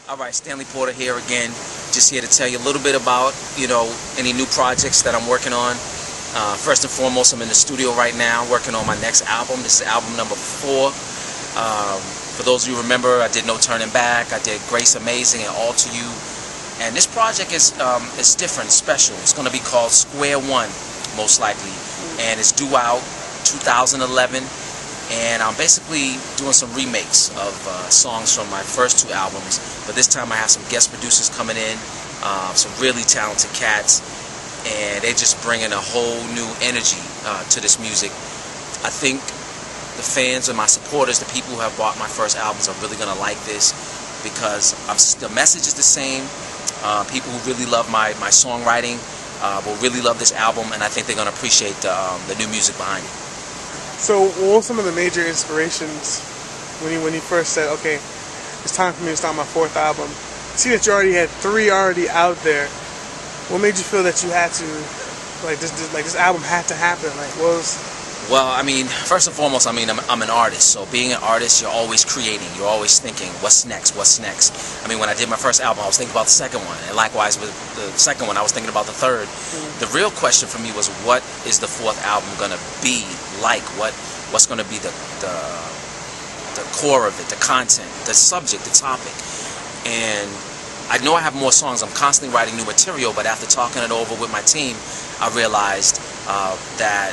All right, Stanley Porter here again. Just here to tell you a little bit about, any new projects that I'm working on. First and foremost, I'm in the studio right now working on my next album. This is album number 4. For those of you who remember, I did No Turning Back, I did Grace Amazing and All To You. And this project is different, special. It's going to be called Square One, most likely. And it's due out 2011. And I'm basically doing some remakes of songs from my first 2 albums. But this time I have some guest producers coming in, some really talented cats. And they're just bringing a whole new energy to this music. I think the fans and my supporters, the people who have bought my first albums, are really going to like this because the message is the same. People who really love my songwriting will really love this album, and I think they're going to appreciate the new music behind it. So what were some of the major inspirations when you first said, okay, it's time for me to start my 4th album? I see that you already had 3 already out there. What made you feel that you had to, this album had to happen? Well, I mean, first and foremost, I'm an artist. So being an artist, you're always creating. You're always thinking, what's next? What's next? I mean, when I did my first album, I was thinking about the second one. And likewise with the second one, I was thinking about the third. The real question for me was, what is the 4th album going to be like? What's going to be the core of it, the content, the subject, the topic? And I know I have more songs. I'm constantly writing new material, but after talking it over with my team, I realized that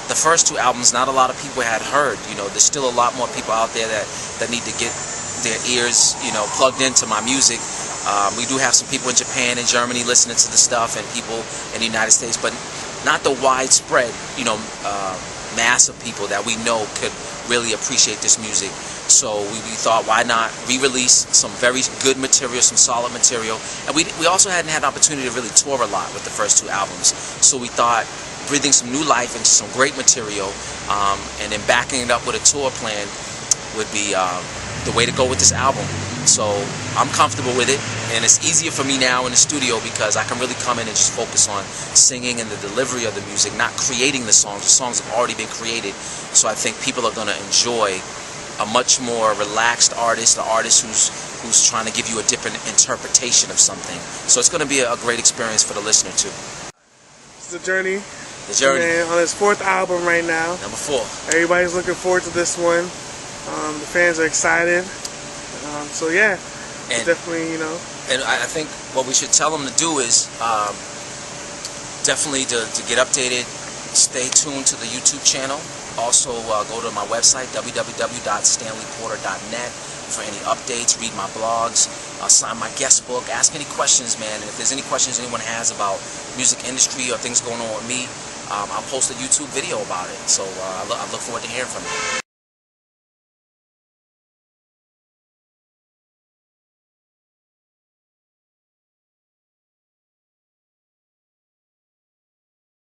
the first 2 albums, not a lot of people had heard. There's still a lot more people out there that need to get their ears, plugged into my music. We do have some people in Japan and Germany listening to the stuff, and people in the United States, but not the widespread, mass of people that we know could really appreciate this music. So we thought, why not re-release some very good material, some solid material. And we also hadn't had an opportunity to really tour a lot with the first 2 albums. So we thought breathing some new life into some great material, and then backing it up with a tour plan would be the way to go with this album. So I'm comfortable with it, and it's easier for me now in the studio because I can really come in and just focus on singing and the delivery of the music, not creating the songs. The songs have already been created, so I think people are going to enjoy a much more relaxed artist, an artist who's trying to give you a different interpretation of something. So it's going to be a great experience for the listener too. It's the journey. The journey. Man, on his 4th album right now. Number 4. Everybody's looking forward to this one. The fans are excited. So yeah, and definitely, And I think what we should tell them to do is definitely to get updated, stay tuned to the YouTube channel. Also go to my website, www.stanleyporter.net, for any updates, read my blogs, sign my guest book, ask any questions, man. And if there's any questions anyone has about music industry or things going on with me, I'll post a YouTube video about it. So I look forward to hearing from you.